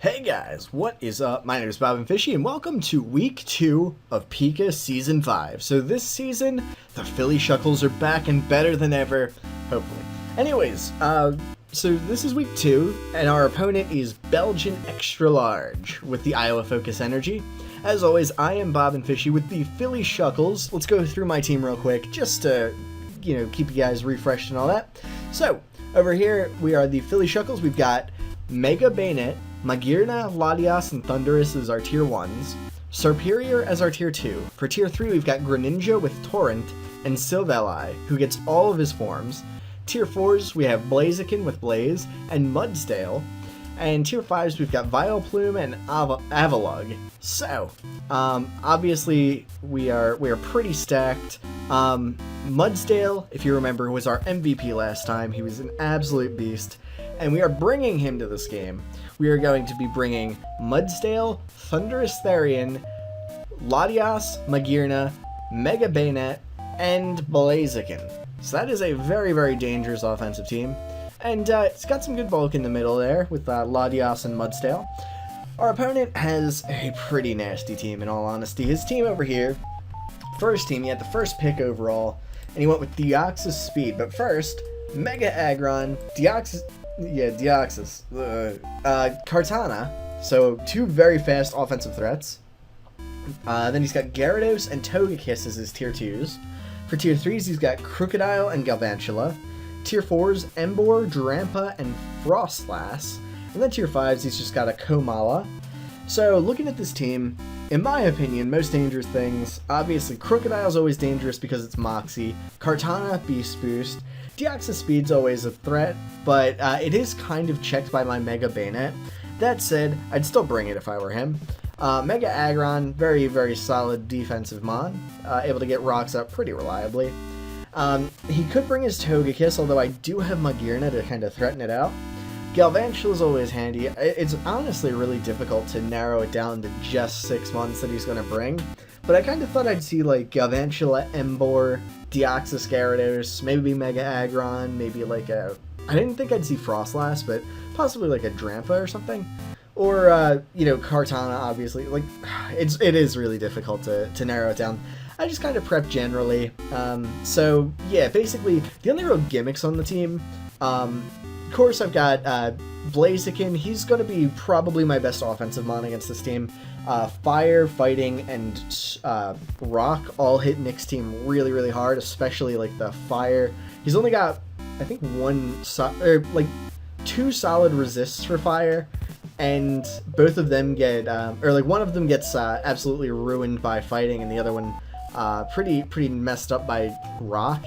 Hey guys, what is up? My name is Bob and Fishy, and welcome to week 2 of PICA Season 5. So this season, the Philly Shuckles are back and better than ever, hopefully. Anyways, so this is week 2, and our opponent is Belgian Extra Large with the Iowa Focus Energy. As always, I am Bob and Fishy with the Philly Shuckles. Let's go through my team real quick, just to, keep you guys refreshed and all that. So, over here, we are the Philly Shuckles. We've got Mega Bayonet, Magirna, Latias, and Thunderous as our tier 1s, Superior as our tier 2. For tier 3, we've got Greninja with Torrent, and Silveli, who gets all of his forms. Tier 4s, we have Blaziken with Blaze, and Mudsdale. And tier 5s, we've got Vileplume and Avalugg. So, obviously, we are pretty stacked. Mudsdale, if you remember, was our MVP last time. He was an absolute beast. And we are bringing him to this game. We are going to be bringing Mudsdale, Thunderous Therian, Latias, Magirna, Mega Bayonet, and Blaziken. So that is a very, very dangerous offensive team. And it's got some good bulk in the middle there with Latias and Mudsdale. Our opponent has a pretty nasty team, in all honesty. His team over here, first team, he had the first pick overall, and he went with Deoxys Speed. But first, Mega Aggron, Deoxys, Kartana, so two very fast offensive threats. Then he's got Gyarados and Togekiss as his tier 2s. For tier 3s, he's got Crocodile and Galvantula. Tier 4s, Emboar, Drampa, and Frostlass. And then tier 5s, he's just got a Komala. So, looking at this team, in my opinion, most dangerous things, obviously Crocodile's always dangerous because it's Moxie. Kartana, Beast Boost. Deoxys Speed's always a threat, but it is kind of checked by my Mega Bayonet. That said, I'd still bring it if I were him. Mega Aggron, very, very solid defensive mon, able to get rocks up pretty reliably. He could bring his Togekiss, although I do have Magirna to kind of threaten it out. Galvantula is always handy. It's honestly really difficult to narrow it down to just 6 months that he's going to bring, but I kind of thought I'd see like Galvantula, Emboar, Deoxys, Gyarados, maybe Mega Aggron, maybe like a... I didn't think I'd see Frostlass, but possibly like a Drampa or something. Or, Kartana, obviously. Like, it is really difficult to narrow it down. I just kind of prep generally. So, yeah, basically, the only real gimmicks on the team, of course, I've got Blaziken. He's going to be probably my best offensive mon against this team. Fire, Fighting, and Rock all hit Nick's team really, really hard, especially, like, the Fire. He's only got, I think, 2 solid resists for Fire. And both of them get, one of them gets absolutely ruined by Fighting, and the other one pretty messed up by Rock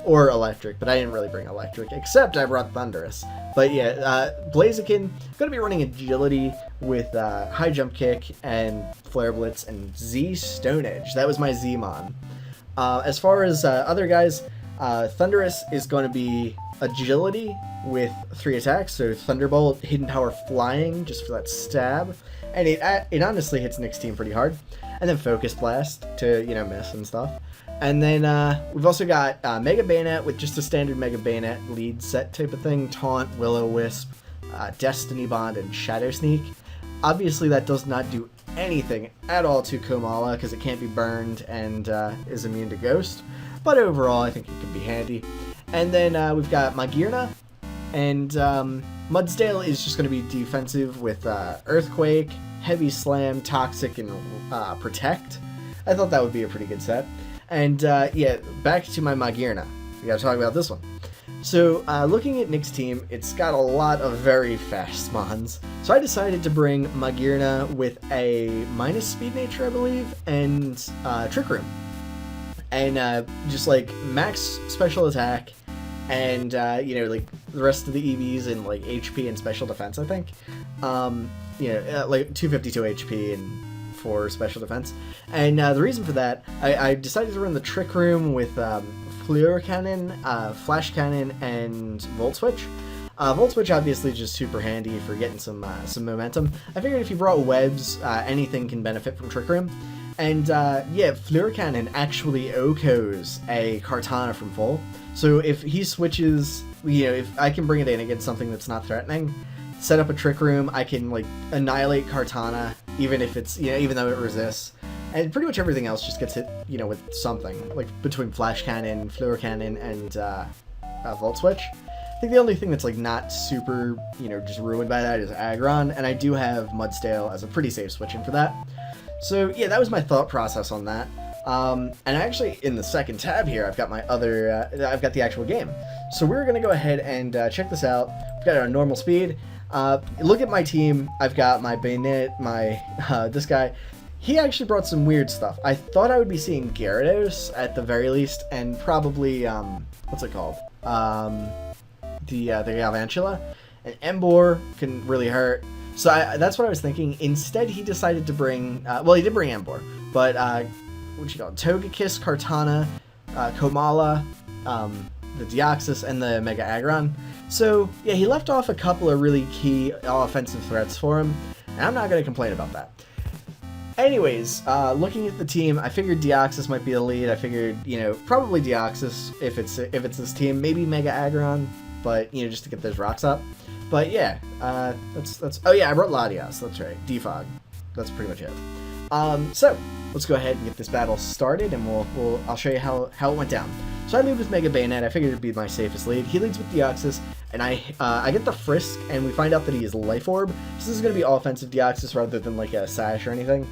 or Electric. But I didn't really bring Electric, except I brought Thunderous. But yeah, Blaziken gonna be running Agility with High Jump Kick and Flare Blitz and Z Stone Edge. That was my Z-Mon. As far as other guys, Thunderous is going to be Agility with 3 attacks, so Thunderbolt, Hidden Power, Flying, just for that stab, and it honestly hits Nick's team pretty hard. And then Focus Blast to, miss and stuff. And then we've also got Mega Bayonet with just a standard Mega Bayonet lead set type of thing, Taunt, Will-O-Wisp, Destiny Bond, and Shadow Sneak. Obviously that does not do anything at all to Komala, because it can't be burned and is immune to Ghost, but overall I think it could be handy. And then we've got Magirna, and Mudsdale is just going to be defensive with Earthquake, Heavy Slam, Toxic, and Protect. I thought that would be a pretty good set. And yeah, back to my Magirna. We gotta talk about this one. So, looking at Nick's team, it's got a lot of very fast mons. So I decided to bring Magirna with a minus Speed Nature, I believe, and Trick Room. And just like max special attack, and like the rest of the EVs in like HP and special defense, I think. Like 252 HP and 4 special defense. And the reason for that, I decided to run the Trick Room with Fleur Cannon, Flash Cannon, and Volt Switch. Volt Switch obviously is just super handy for getting some momentum. I figured if you brought webs, anything can benefit from Trick Room. And yeah, Fleur Cannon actually OHKOs a Kartana from full. So if he switches, if I can bring it in against something that's not threatening, set up a Trick Room. I can like annihilate Kartana, even if it's, you know, even though it resists. And pretty much everything else just gets hit, you know, with something, like between Flash Cannon, Fluor Cannon, and Volt Switch. I think the only thing that's like not super, you know, just ruined by that is Aggron, and I do have Mudstale as a pretty safe switch in for that. So yeah, that was my thought process on that. And actually, in the second tab here, I've got my other, I've got the actual game. So we're gonna go ahead and check this out. We've got it on normal speed. Look at my team. I've got my Bayonet, my this guy. He actually brought some weird stuff. I thought I would be seeing Gyarados at the very least, and probably what's it called? The Galvantula. And Emboar can really hurt. So that's what I was thinking. Instead, he decided to bring, well, he did bring Emboar, but what you call it? Togekiss, Kartana, Komala, the Deoxys, and the Mega Aggron. So yeah, he left off a couple of really key offensive threats for him, and I'm not going to complain about that. Anyways, looking at the team, I figured Deoxys might be the lead. I figured, you know, probably Deoxys if it's this team, maybe Mega Aggron, but you know, just to get those rocks up. But yeah, that's. Oh yeah, I brought Latias. That's right, Defog. That's pretty much it. So let's go ahead and get this battle started, and I'll show you how it went down. So I lead with Mega Bayonet. I figured it'd be my safest lead. He leads with Deoxys, and I get the Frisk, and we find out that he is Life Orb. So this is going to be offensive Deoxys rather than like a Sash or anything.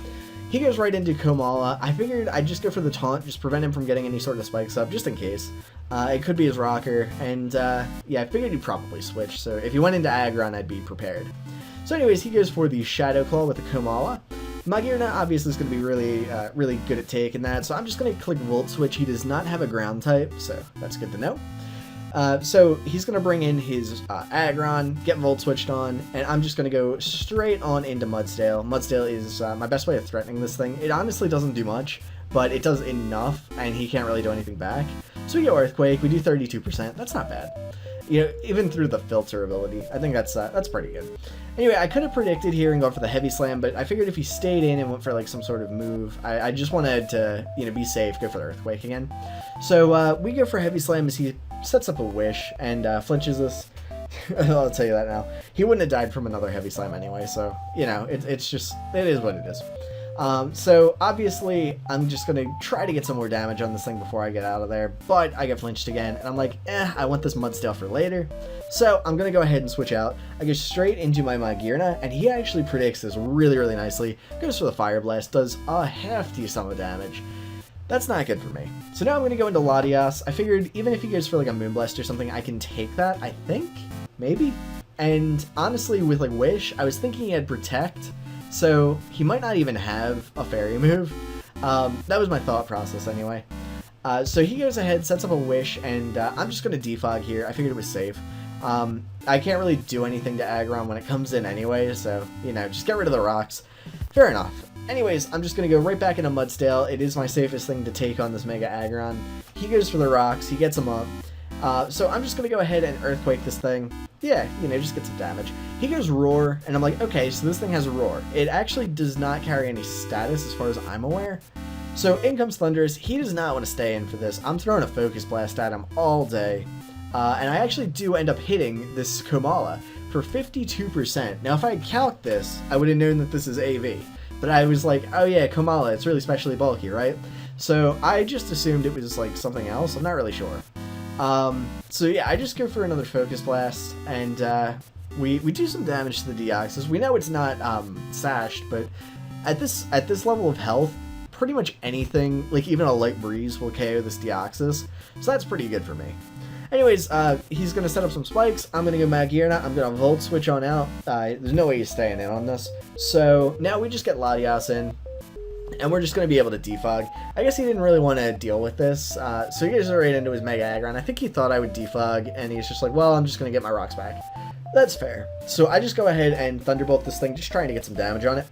He goes right into Komala. I figured I'd just go for the taunt, just prevent him from getting any sort of spikes up, just in case. It could be his rocker, and yeah, I figured he'd probably switch, so if he went into Aggron, I'd be prepared. So anyways, he goes for the Shadow Claw with the Komala. Magearna obviously is going to be really, really good at taking that, so I'm just going to click Volt Switch. He does not have a ground type, so that's good to know. So he's going to bring in his Aggron, get Volt Switched on, and I'm just going to go straight on into Mudstale. Mudstale is my best way of threatening this thing. It honestly doesn't do much, but it does enough, and he can't really do anything back. So we get Earthquake, we do 32%, that's not bad. You know, even through the filter ability, I think that's pretty good. Anyway, I could have predicted here and gone for the Heavy Slam, but I figured if he stayed in and went for like some sort of move, I just wanted to, you know, be safe, go for the Earthquake again. So we go for Heavy Slam as he sets up a Wish and flinches us. I'll tell you that now. He wouldn't have died from another Heavy Slam anyway, so, you know, it is what it is. So obviously I'm just going to try to get some more damage on this thing before I get out of there, but I get flinched again, and I'm like, I want this Mudstale for later. So I'm going to go ahead and switch out. I go straight into my Magearna, and he actually predicts this really, really nicely. Goes for the Fire Blast, does a hefty sum of damage. That's not good for me. So now I'm going to go into Latias. I figured even if he goes for like a Moonblast or something, I can take that, I think? Maybe? And honestly, with like Wish, I was thinking he had Protect, so he might not even have a Fairy move. That was my thought process anyway. So he goes ahead, sets up a Wish, and I'm just going to Defog here. I figured it was safe. I can't really do anything to Aggron when it comes in anyway, so, you know, just get rid of the rocks. Fair enough. Anyways, I'm just going to go right back into Mudstale. It is my safest thing to take on this Mega Aggron. He goes for the rocks, he gets them up. So I'm just going to go ahead and Earthquake this thing. Yeah, you know, just get some damage. He goes Roar, and I'm like, okay, so this thing has a Roar. It actually does not carry any status as far as I'm aware. So in comes Thundurus. He does not want to stay in for this. I'm throwing a Focus Blast at him all day. And I actually do end up hitting this Komala for 52%. Now, if I had calced this, I would have known that this is AV. But I was like, oh yeah, Komala, it's really specially bulky, right? So I just assumed it was like something else. I'm not really sure. So yeah, I just go for another Focus Blast, and we do some damage to the Deoxys. We know it's not sashed, but at this level of health, pretty much anything, like even a Light Breeze, will KO this Deoxys. So that's pretty good for me. Anyways, he's going to set up some spikes. I'm going to go Magearna. I'm going to Volt Switch on out. There's no way he's staying in on this. So now we just get Latias in, and we're just going to be able to Defog. I guess he didn't really want to deal with this, so he goes right into his Mega Aggron. I think he thought I would Defog, and he's just like, well, I'm just going to get my rocks back. That's fair. So I just go ahead and Thunderbolt this thing, just trying to get some damage on it.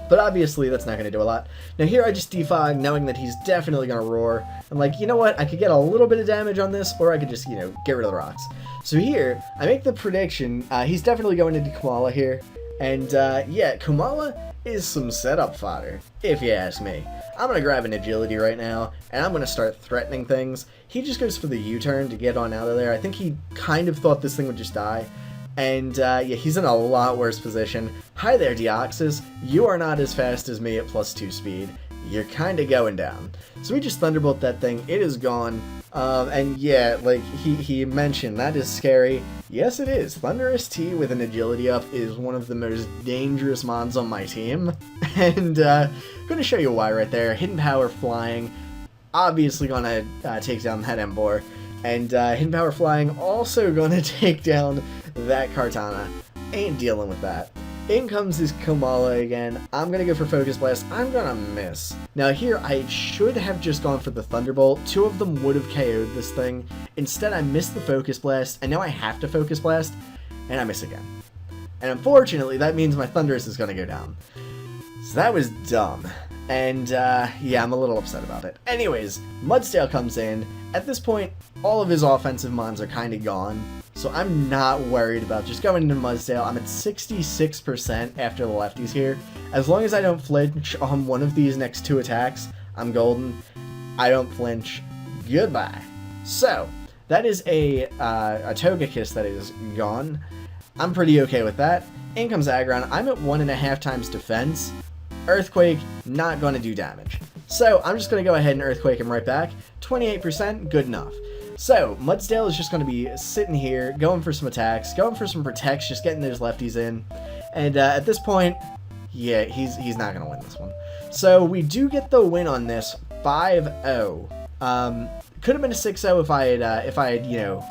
But obviously, that's not going to do a lot. Now here I just Defog, knowing that he's definitely going to Roar. I'm like, you know what? I could get a little bit of damage on this, or I could just, you know, get rid of the rocks. So here, I make the prediction. He's definitely going into Komala here. And yeah, Komala is some setup fodder, if you ask me. I'm going to grab an Agility right now, and I'm going to start threatening things. He just goes for the U-turn to get on out of there. I think he kind of thought this thing would just die. And yeah, he's in a lot worse position. Hi there, Deoxys. You are not as fast as me at +2 speed. You're kind of going down. So we just Thunderbolt that thing. It is gone. And yeah, like he mentioned, that is scary. Yes, it is. Thundurus T with an agility up is one of the most dangerous mons on my team. And I'm going to show you why right there. Hidden Power Flying, obviously going to take down that Emboar. And Hidden Power Flying also going to take down that Kartana. Ain't dealing with that. In comes this Komala again. I'm going to go for Focus Blast. I'm going to miss. Now here, I should have just gone for the Thunderbolt. Two of them would have KO'd this thing. Instead, I missed the Focus Blast, and now I have to Focus Blast, and I miss again. And unfortunately, that means my Thundurus is going to go down. So that was dumb. And yeah, I'm a little upset about it. Anyways, Mudsdale comes in. At this point, all of his offensive mons are kind of gone. So I'm not worried about just going into Mudsdale. I'm at 66% after the lefties here. As long as I don't flinch on one of these next two attacks, I'm golden. I don't flinch. Goodbye. So, that is a Togekiss that is gone. I'm pretty okay with that. In comes Aggron. I'm at 1.5 times defense. Earthquake, not going to do damage. So, I'm just going to go ahead and Earthquake him right back. 28%, good enough. So, Mudsdale is just going to be sitting here, going for some attacks, going for some protects, just getting those lefties in. And at this point, yeah, he's not going to win this one. So, we do get the win on this, 5-0. Could have been a 6-0 if I had, you know,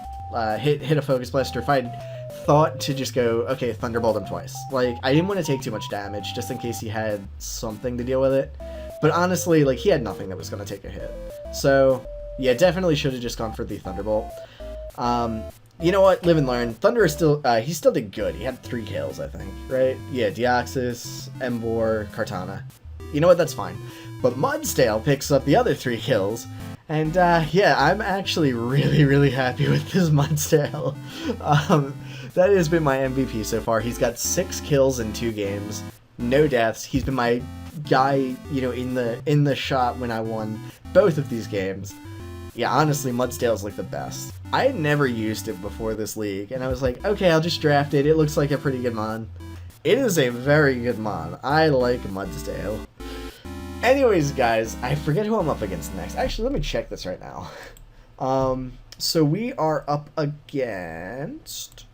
hit a Focus Blast, or if I had thought to just go, okay, Thunderbolt him twice. Like, I didn't want to take too much damage, just in case he had something to deal with it. But honestly, like, he had nothing that was going to take a hit. So, yeah, definitely should have just gone for the Thunderbolt. You know what? Live and learn. Thunder is still, he still did good. He had 3 kills, I think, right? Yeah, Deoxys, Emboar, Kartana. You know what? That's fine. But Mudsdale picks up the other 3 kills. And, yeah, I'm actually really, really happy with this Mudsdale. That has been my MVP so far. He's got 6 kills in 2 games. No deaths. He's been my guy, you know, in the shot when I won both of these games. Yeah, honestly, Mudsdale's like the best. I had never used it before this league, and I was like, okay, I'll just draft it. It looks like a pretty good mon. It is a very good mon. I like Mudsdale. Anyways, guys, I forget who I'm up against next. Actually, let me check this right now. So we are up against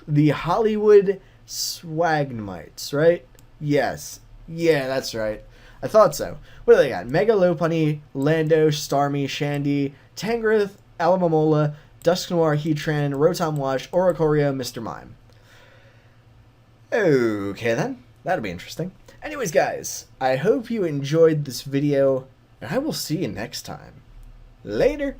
the Hollywood Swagmites, right? Yes. Yeah, that's right. I thought so. What do they got? Mega Lopunny, Lando, Starmie, Shandy, Tangrowth, Alamomola, Dusknoir, Heatran, Rotom Wash, Oricorio, Mr. Mime. Okay then. That'll be interesting. Anyways, guys, I hope you enjoyed this video, and I will see you next time. Later!